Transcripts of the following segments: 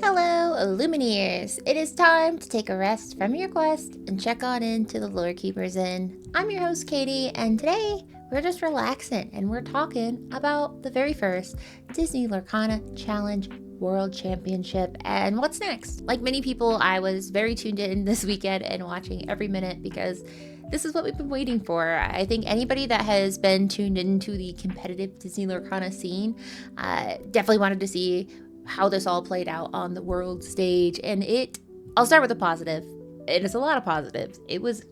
Hello, Lumineers! It is time to take a rest from your quest and check on into the Lorekeeper's Inn. I'm your host, Katie, and today we're just relaxing and we're talking about the very first Disney Lorcana Challenge World Championship and what's next. Like many people, I was very tuned in this weekend and watching every minute because this is what we've been waiting for. I think anybody that has been tuned into the competitive Disney Lorcana scene definitely wanted to see how this all played out on the world stage. And I'll start with a positive. It is a lot of positives. It was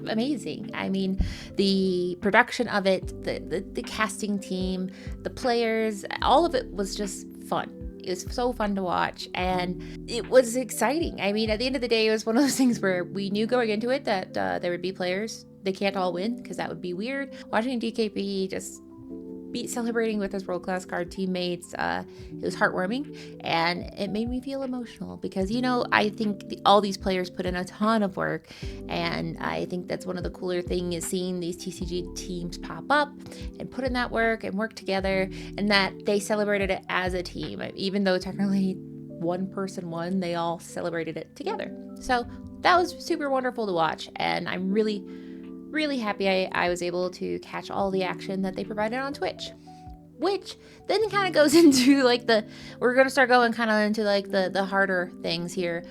amazing. I mean, the production of it, the casting team, the players, all of it was just fun. It was so fun to watch and it was exciting. I mean, at the end of the day, it was one of those things where we knew going into it that there would be players. They can't all win because that would be weird. Watching DKP just celebrating with his world-class card teammates, it was heartwarming and it made me feel emotional because, I think all these players put in a ton of work, and I think that's one of the cooler things is seeing these TCG teams pop up and put in that work and work together, and that they celebrated it as a team. Even though technically one person won, they all celebrated it together. So that was super wonderful to watch, and I'm really happy I was able to catch all the action that they provided on Twitch, which then kind of goes into we're going to start going kind of into the harder things here.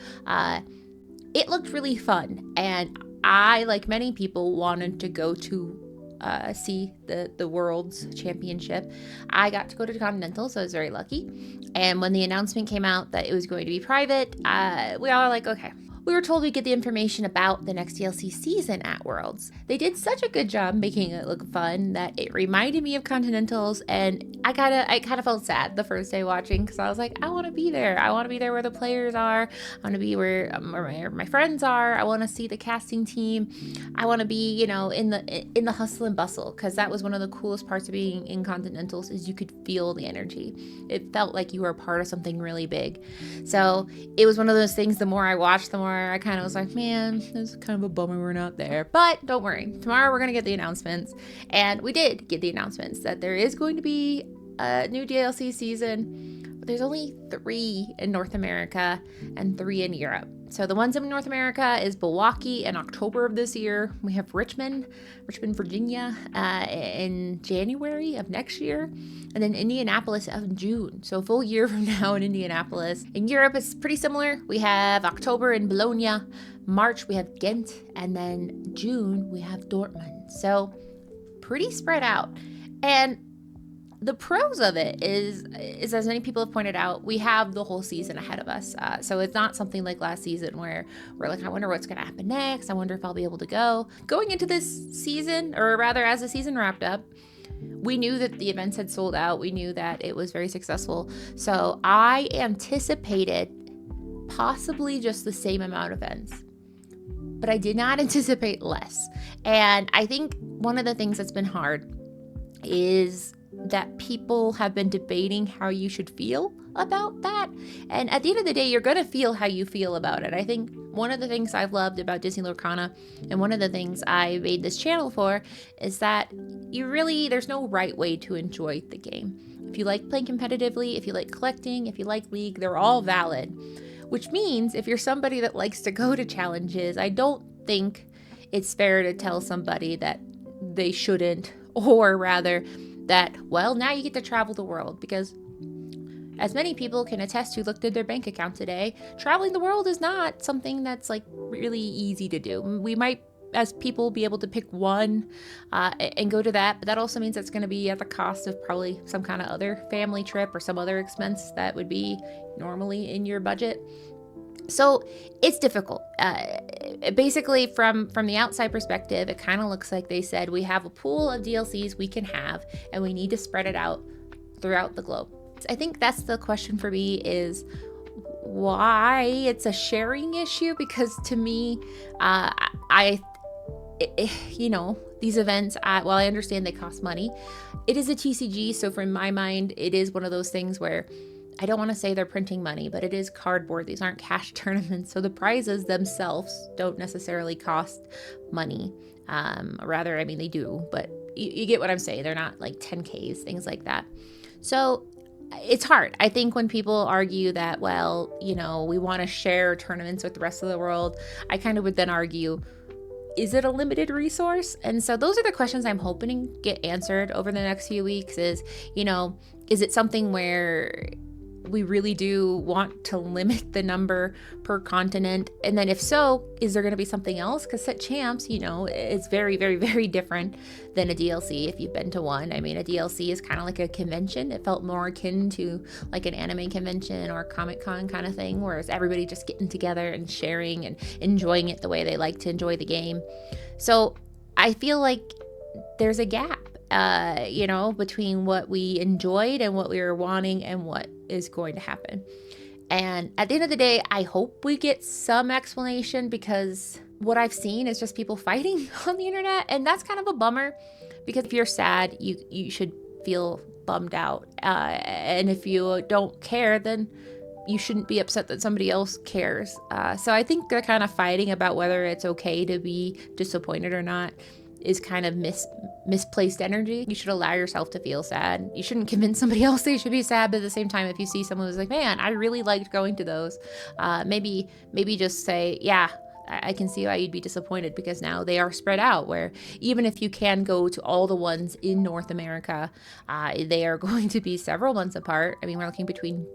It looked really fun, and I, like many people, wanted to go to see the World's Championship. I got to go to Continental, so I was very lucky. And when the announcement came out that it was going to be private, we all were like, okay. We were told we'd get the information about the next DLC season at Worlds. They did such a good job making it look fun that it reminded me of Continentals, and I kind of felt sad the first day watching because I was like, I want to be there. I want to be there where the players are. I want to be where my friends are. I want to see the casting team. I want to be, in the hustle and bustle, because that was one of the coolest parts of being in Continentals is you could feel the energy. It felt like you were a part of something really big. So it was one of those things. The more I watched, the more I kind of was like, man, it's kind of a bummer we're not there. But don't worry, tomorrow we're going to get the announcements. And we did get the announcements that there is going to be a new DLC season. But there's only 3 in North America and 3 in Europe. So the ones in North America is Milwaukee in October of this year. We have Richmond, Virginia in January of next year. And then Indianapolis in June. So a full year from now in Indianapolis. In Europe, it's pretty similar. We have October in Bologna. March, we have Ghent. And then June, we have Dortmund. So pretty spread out. And the pros of it is as many people have pointed out, we have the whole season ahead of us. So it's not something like last season where we're like, I wonder what's going to happen next. I wonder if I'll be able to go. Going into this season, or rather as the season wrapped up, we knew that the events had sold out. We knew that it was very successful. So I anticipated possibly just the same amount of events, but I did not anticipate less. And I think one of the things that's been hard is that people have been debating how you should feel about that. And at the end of the day, you're going to feel how you feel about it. I think one of the things I've loved about Disney Lorcana, and one of the things I made this channel for, is that there's no right way to enjoy the game. If you like playing competitively, if you like collecting, if you like League, they're all valid. Which means if you're somebody that likes to go to challenges, I don't think it's fair to tell somebody that they shouldn't, or rather that, well, now you get to travel the world, because as many people can attest who looked at their bank account today, traveling the world is not something that's really easy to do. We might, as people, be able to pick one and go to that, but that also means it's going to be at the cost of probably some kind of other family trip or some other expense that would be normally in your budget. So it's difficult. Basically, from the outside perspective, it kind of looks like they said we have a pool of DLCs we can have, and we need to spread it out throughout the globe. I think that's the question for me, is why it's a sharing issue, because to me, these events, while I understand they cost money, it is a TCG. So from my mind, it is one of those things where I don't want to say they're printing money, but it is cardboard. These aren't cash tournaments. So the prizes themselves don't necessarily cost money. Rather, they do, but you get what I'm saying. They're not like 10Ks, things like that. So it's hard. I think when people argue that, well, we want to share tournaments with the rest of the world, I kind of would then argue, is it a limited resource? And so those are the questions I'm hoping get answered over the next few weeks is it something where we really do want to limit the number per continent? And then if so, is there going to be something else? Because set champs, it's very, very, very different than a DLC if you've been to one. I mean, a DLC is kind of like a convention. It felt more akin to like an anime convention or Comic-Con kind of thing, whereas everybody just getting together and sharing and enjoying it the way they like to enjoy the game. So I feel like there's a gap, between what we enjoyed and what we were wanting and what is going to happen. And at the end of the day, I hope we get some explanation, because what I've seen is just people fighting on the internet, and that's kind of a bummer, because if you're sad, you should feel bummed out. And if you don't care, then you shouldn't be upset that somebody else cares. So I think they're kind of fighting about whether it's okay to be disappointed or not is kind of misplaced energy. You should allow yourself to feel sad. You shouldn't convince somebody else they should be sad, but at the same time, if you see someone who's like, man, I really liked going to those, maybe just say, yeah, I can see why you'd be disappointed, because now they are spread out, where even if you can go to all the ones in North America, they are going to be several months apart. I mean, we're looking between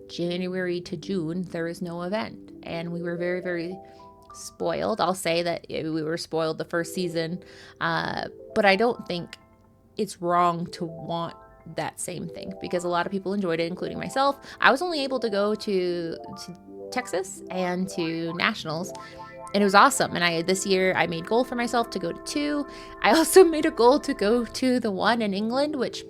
January to June, there is no event. And we were very, very spoiled. I'll say that we were spoiled the first season, but I don't think it's wrong to want that same thing, because a lot of people enjoyed it, including myself. I was only able to go to Texas and to Nationals, and it was awesome. And this year I made goal for myself to go to 2. I also made a goal to go to the one in England, which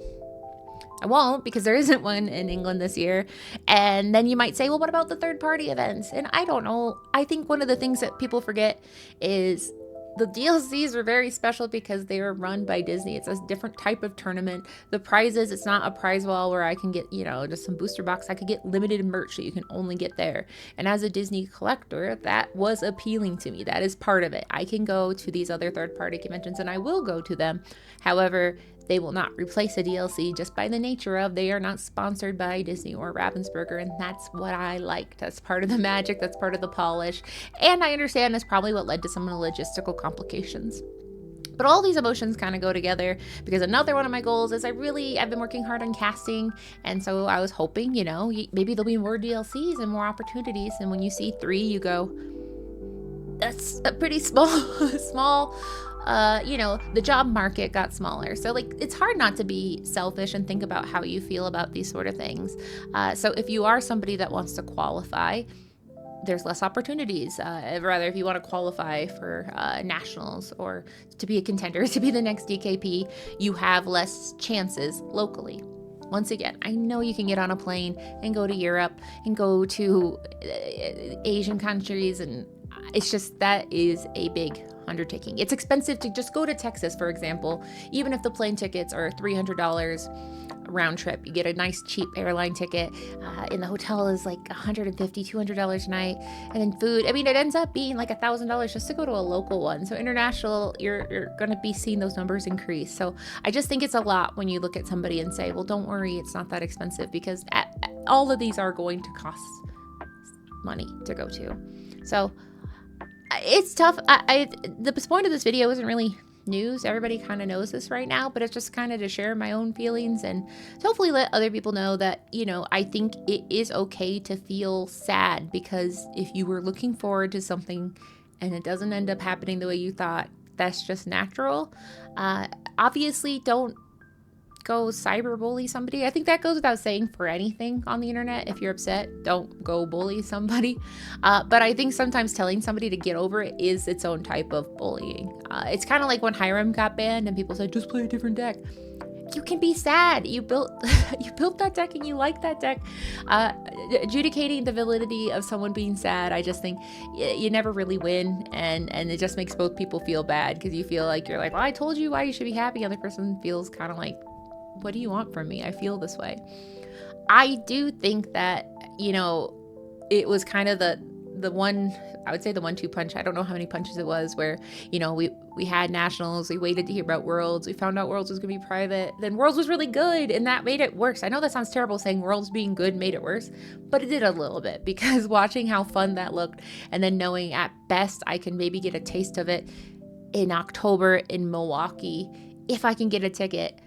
I won't, because there isn't one in England this year. And then you might say, well, what about the third-party events? And I don't know. I think one of the things that people forget is the DLCs are very special because they are run by Disney. It's a different type of tournament. The prizes, it's not a prize wall where I can get, just some booster box. I could get limited merch that you can only get there. And as a Disney collector, that was appealing to me. That is part of it. I can go to these other third-party conventions, and I will go to them. However, they will not replace a DLC just by the nature of they are not sponsored by Disney or Ravensburger, and that's what I liked. That's part of the magic, that's part of the polish, and I understand that's probably what led to some of the logistical complications. But all these emotions kind of go together, because another one of my goals is I've been working hard on casting, and so I was hoping, maybe there'll be more DLCs and more opportunities, and when you see 3, you go, that's a pretty small the job market got smaller. So it's hard not to be selfish and think about how you feel about these sort of things. So if you are somebody that wants to qualify, there's less opportunities. Rather, if you want to qualify for nationals or to be a contender, to be the next DKP, you have less chances locally. Once again, I know you can get on a plane and go to Europe and go to Asian countries, and it's just that is a big undertaking. It's expensive to just go to Texas, for example. Even if the plane tickets are $300 round trip, you get a nice cheap airline ticket, and the hotel is like $150, $200 a night, and then food. I mean, it ends up being like $1,000 just to go to a local one. So international, you're going to be seeing those numbers increase. So I just think it's a lot when you look at somebody and say, well, don't worry, it's not that expensive, because all of these are going to cost money to go to. So it's tough. The point of this video isn't really news. Everybody kind of knows this right now, but it's just kind of to share my own feelings and to hopefully let other people know that, I think it is okay to feel sad, because if you were looking forward to something and it doesn't end up happening the way you thought, that's just natural. Obviously, don't go cyberbully somebody. I think that goes without saying for anything on the internet. If you're upset, don't go bully somebody. But I think sometimes telling somebody to get over it is its own type of bullying. It's kind of like when Hiram got banned and people said, just play a different deck. You can be sad. You built that deck and you like that deck. Adjudicating the validity of someone being sad, I just think you never really win, and it just makes both people feel bad, because you feel like you're like, well, I told you why you should be happy. The other person feels kind of like, what do you want from me? I feel this way. I do think that, it was kind of the I would say the 1-2 punch. I don't know how many punches it was where, we had nationals, we waited to hear about Worlds, we found out Worlds was going to be private, then Worlds was really good, and that made it worse. I know that sounds terrible saying Worlds being good made it worse, but it did a little bit, because watching how fun that looked, and then knowing at best I can maybe get a taste of it in October in Milwaukee, if I can get a ticket,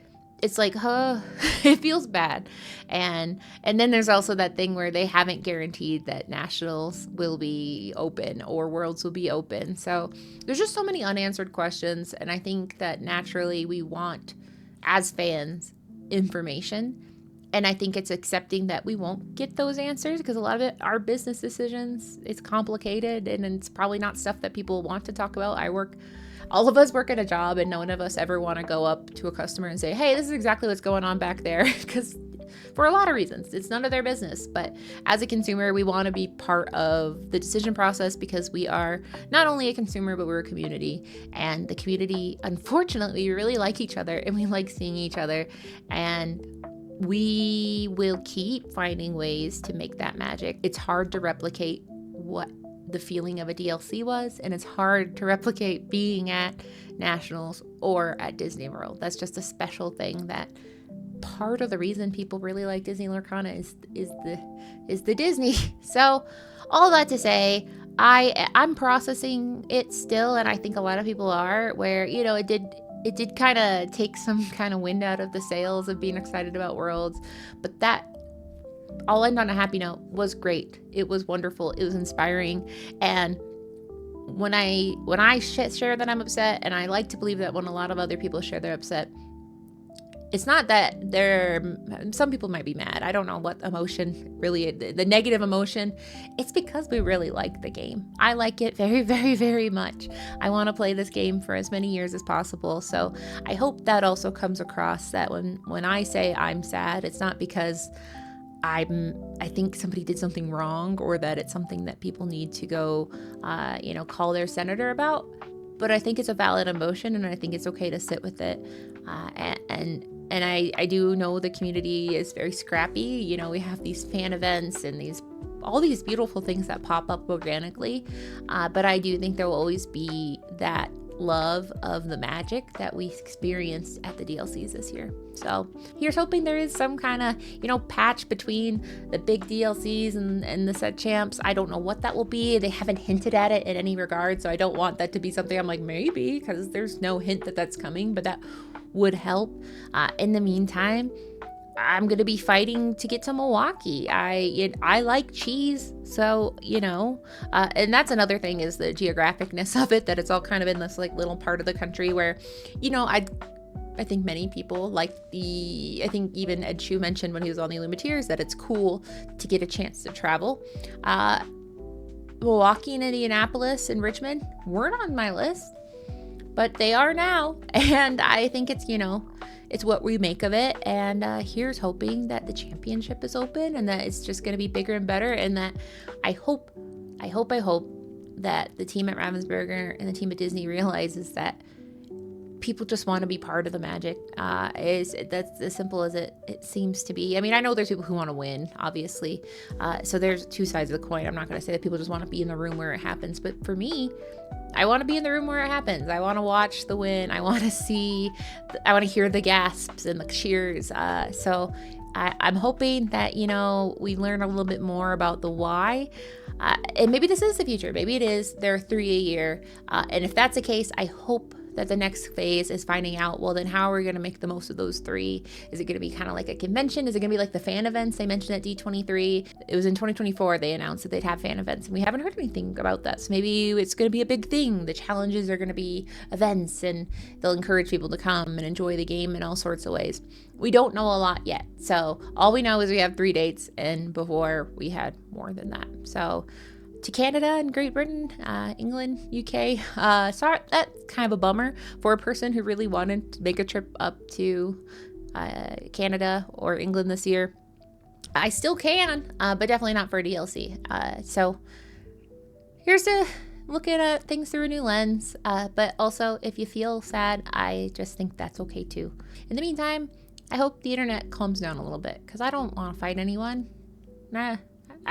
it's like, it feels bad. And then there's also that thing where they haven't guaranteed that nationals will be open or Worlds will be open. So there's just so many unanswered questions. And I think that naturally we want, as fans, information. And I think it's accepting that we won't get those answers, because a lot of it are business decisions. It's complicated, and it's probably not stuff that people want to talk about. All of us work at a job, and none of us ever want to go up to a customer and say, hey, this is exactly what's going on back there, because for a lot of reasons, it's none of their business. But as a consumer, we want to be part of the decision process, because we are not only a consumer, but we're a community. And the community, unfortunately, we really like each other, and we like seeing each other. And we will keep finding ways to make that magic. It's hard to replicate what the feeling of a DLC was, and it's hard to replicate being at Nationals or at Disney World. That's just a special thing, that part of the reason people really like Disney Lorcana is the Disney. So all that to say, I'm processing it still, and I think a lot of people are, where it did kind of take some kind of wind out of the sails of being excited about Worlds, but that, I'll end on a happy note, was great. It was wonderful. It was inspiring. And when I share that I'm upset, and I like to believe that when a lot of other people share their upset, it's not that some people might be mad. I don't know what emotion really, the negative emotion. It's because we really like the game. I like it very, very, very much. I want to play this game for as many years as possible. So I hope that also comes across, that when I say I'm sad, it's not because I think somebody did something wrong, or that it's something that people need to go, call their senator about. But I think it's a valid emotion, and I think it's okay to sit with it. And I do know the community is very scrappy. We have these fan events and all these beautiful things that pop up organically. But I do think there will always be that love of the magic that we experienced at the DLCs this year. So here's hoping there is some kind of, patch between the big DLCs and the set champs. I don't know what that will be. They haven't hinted at it in any regard, so I don't want that to be something I'm like, maybe, because there's no hint that that's coming, but that would help. In the meantime, I'm going to be fighting to get to Milwaukee. I like cheese, so, and that's another thing, is the geographicness of it, that it's all kind of in this little part of the country where, I think many people I think even Ed Chu mentioned when he was on the Illuminateers that it's cool to get a chance to travel. Milwaukee and Indianapolis and Richmond weren't on my list, but they are now. And I think it's, it's what we make of it. And here's hoping that the championship is open, and that it's just going to be bigger and better. And that I hope that the team at Ravensburger and the team at Disney realizes that people just want to be part of the magic. That's as simple as it seems to be. I mean, I know there's people who want to win, obviously. So there's two sides of the coin. I'm not going to say that people just want to be in the room where it happens. But for me, I want to be in the room where it happens. I want to watch the win. I want to hear the gasps and the cheers. So I'm hoping that, we learn a little bit more about the why. And maybe this is the future. Maybe it is. There are 3 a year. And if that's the case, I hope that the next phase is finding out, well, then how are we going to make the most of those 3? Is it going to be kind of like a convention? Is it going to be like the fan events they mentioned at D23? It was in 2024 they announced that they'd have fan events, and we haven't heard anything about that. So maybe it's going to be a big thing. The challenges are going to be events, and they'll encourage people to come and enjoy the game in all sorts of ways. We don't know a lot yet. So all we know is we have 3 dates, and before we had more than that. So to Canada and Great Britain, England, UK. Sorry, that's kind of a bummer for a person who really wanted to make a trip up to Canada or England this year. I still can, but definitely not for a DLC. So here's to looking at things through a new lens. But also, if you feel sad, I just think that's okay too. In the meantime, I hope the internet calms down a little bit, because I don't want to fight anyone.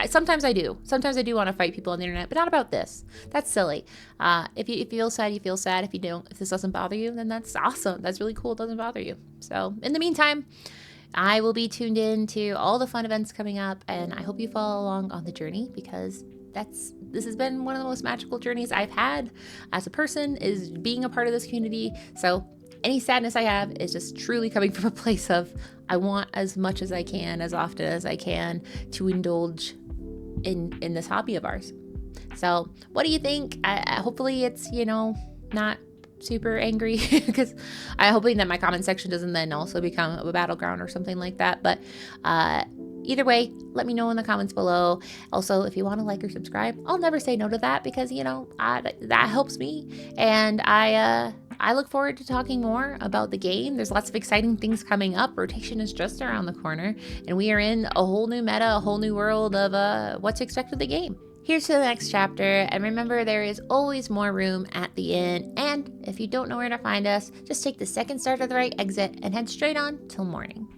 Sometimes I do. Sometimes I do want to fight people on the internet, but not about this. That's silly. If you feel sad, you feel sad. If you don't, if this doesn't bother you, then that's awesome. That's really cool. It doesn't bother you. So in the meantime, I will be tuned in to all the fun events coming up, and I hope you follow along on the journey, because this has been one of the most magical journeys I've had as a person, is being a part of this community. So any sadness I have is just truly coming from a place of, I want as much as I can, as often as I can, to indulge in this hobby of ours. So what do you think? Hopefully it's, not super angry, because I'm hoping that my comment section doesn't then also become a battleground or something like that. But either way, let me know in the comments below. Also, if you want to like or subscribe, I'll never say no to that, because that helps me, and I look forward to talking more about the game. There's lots of exciting things coming up. Rotation is just around the corner, and we are in a whole new meta, a whole new world of what to expect with the game. Here's to the next chapter, and remember, there is always more room at the inn. And if you don't know where to find us, just take the second start of the right exit and head straight on till morning.